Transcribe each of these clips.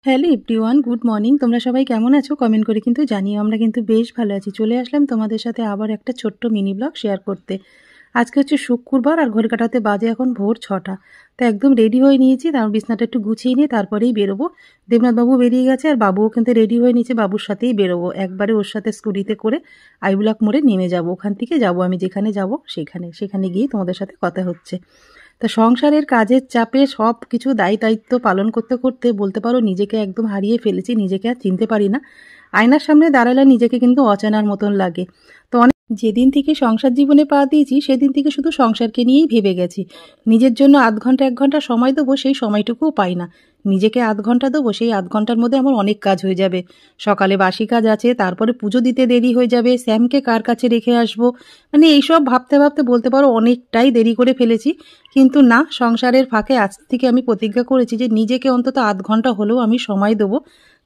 Hello everyone, good morning. তোমরা সবাই কেমন আছো কমেন্ট করে কিন্তু জানিও। আমরা কিন্তু বেশ ভালো আছি। চলে আসলাম তোমাদের সাথে আবার একটা ছোট্ট মিনি ব্লগ শেয়ার করতে। আজকে হচ্ছে শুক্রবার আর ঘড়ি কাটাতে বাজে এখন ভোর 6টা। তো একদম রেডি হয়ে নিয়েছি, তার বিছনাটা একটু গুছিয়ে নিয়ে তারপরেই বেরোবো। দেবনাথবাবু বেরিয়ে গেছে আর বাবুও কিন্তু রেডি হয়ে নিয়েছে, বাবুর সাথেই বেরোবো। একবারে ওর সাথে স্কুটিতে করে আইবুলাক মোড়ে নেমে যাব। ওখান থেকে যাব আমি যেখানে যাব সেখানে গিয়ে তোমাদের সাথে কথা হচ্ছে। তা সংসারের কাজের চাপে সব কিছু দায়িত্ব পালন করতে করতে বলতে পারো নিজেকে একদম হারিয়ে ফেলেছি, নিজেকে আর চিনতে পারি না। আয়নার সামনে দাঁড়ালে নিজেকে কিন্তু অচেনার মতন লাগে। তো যেদিন থেকে সংসার জীবনে পা দিয়েছি সেদিন থেকে শুধু সংসারকে নিয়েই ভেবে গেছি। নিজের জন্য আধ ঘন্টা 1 ঘন্টা সময় দেবো, সেই সময়টুকুও পাই না। নিজেকে আধ ঘন্টা দেবো, সেই আধ ঘন্টার মধ্যে আমার অনেক কাজ হয়ে যাবে। সকালে বাসি কাজ আছে, তারপরে পুজো দিতে দেরি হয়ে যাবে, স্যামকে কার কাছে রেখে আসবো, মানে এইসব ভাবতে ভাবতে বলতে পারো অনেকটাই দেরি করে ফেলেছি। কিন্তু না, সংসারের ফাঁকে আজ থেকে আমি প্রতিজ্ঞা করেছি যে নিজেকে অন্তত আধ ঘন্টা হলেও আমি সময় দেবো।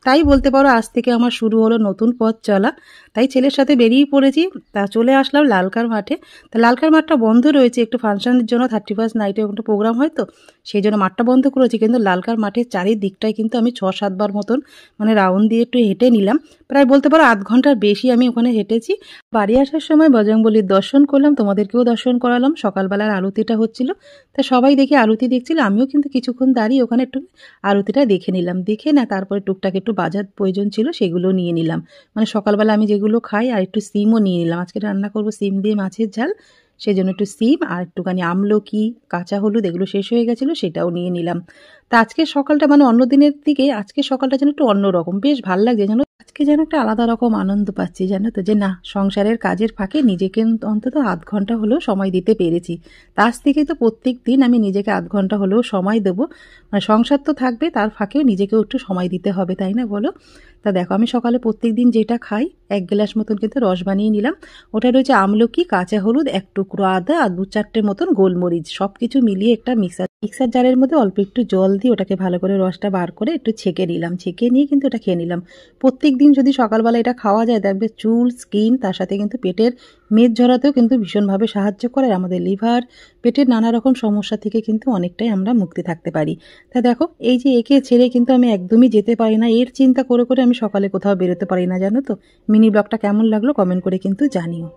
তাই বলতে পারো আজ থেকে আমার শুরু হলো নতুন পথ চলা। তাই ছেলের সাথে বেরিয়ে পড়েছি। তা চলে আসলাম লালকার মাঠে। তা লালকার মাঠটা বন্ধ রয়েছে একটু ফাংশনের জন্য, 31st নাইটে একটা প্রোগ্রাম হয়, তো সেই জন্য মাঠটা বন্ধ করেছি। কিন্তু লালকার মাঠের চারিদিকটায় কিন্তু আমি 6-7 বার মতন মানে রাউন্ড দিয়ে একটু হেঁটে নিলাম। প্রায় বলতে পারো আধ ঘন্টার বেশি আমি ওখানে হেঁটেছি। বাড়ি আসার সময় বজরংবলীর দর্শন করলাম, তোমাদেরকেও দর্শন করালাম। সকালবেলার আরতিটা হচ্ছিল, তা সবাই দেখে আরতি দেখছিল, আমিও কিন্তু কিছুক্ষণ দাঁড়িয়ে ওখানে একটু আরতিটা দেখে নিলাম। দেখে না তারপরে টুকটাক একটু বাজার প্রয়োজন ছিল সেগুলো নিয়ে নিলাম। মানে সকালবেলা আমি যেগুলো খাই, আর একটু সিমও নিয়ে নিলাম। আজকে রান্না করব সিম দিয়ে মাছের ঝাল, সেই জন্য একটু সিম আর একটুখানি আমলকি, কাঁচা হলুদ, এগুলো শেষ হয়ে গেছিলো, সেটাও নিয়ে নিলাম। তা আজকের সকালটা মানে অন্য দিনের দিকে আজকের সকালটা যেন একটু অন্যরকম, বেশ ভালো লাগছে যেন। আজকে যেন একটা আলাদা রকম আনন্দ পাচ্ছি, জানো তো, যে না সংসারের কাজের ফাঁকে নিজেকে অন্তত আধ ঘন্টা হলেও সময় দিতে পেরেছি। তা আজ থেকে তো প্রত্যেক দিন আমি নিজেকে আধ ঘন্টা হলেও সময় দেবো। মানে সংসার তো থাকবে, তার ফাঁকেও নিজেকেও একটু সময় দিতে হবে, তাই না বলো? তা দেখো আমি সকালে প্রত্যেক দিন যেটা খাই, 1 গ্লাস মতন কিন্তু রস বানিয়ে নিলাম। ওটা রয়েছে আমলকি, কাঁচা হলুদ, 1 টুকরো আদা আর 2-4টে মতন গোলমরিচ, সব কিছু মিলিয়ে একটা মিক্সার জারের মধ্যে অল্প একটু জল দিয়ে ওটাকে ভালো করে রসটা বার করে একটু ছেঁকে নিলাম। ছেঁকে নিয়ে কিন্তু এটা খেয়ে নিলাম। প্রত্যেক দিন যদি সকালবেলা এটা খাওয়া যায়, দেখবে চুল, স্কিন, তার সাথে কিন্তু পেটের মেদ ঝরাতেও কিন্তু ভীষণভাবে সাহায্য করে। আমাদের লিভার, পেটের নানা রকম সমস্যা থেকে কিন্তু অনেকটাই আমরা মুক্তি থাকতে পারি। তা দেখো এই যে একে ছেড়ে কিন্তু আমি একদমই যেতে পারি না, এর চিন্তা করে করে আমি সকালে কোথাও বেরোতে পারি না, জানো তো। মিনি ব্লগটা কেমন লাগলো কমেন্ট করে কিন্তু জানিও।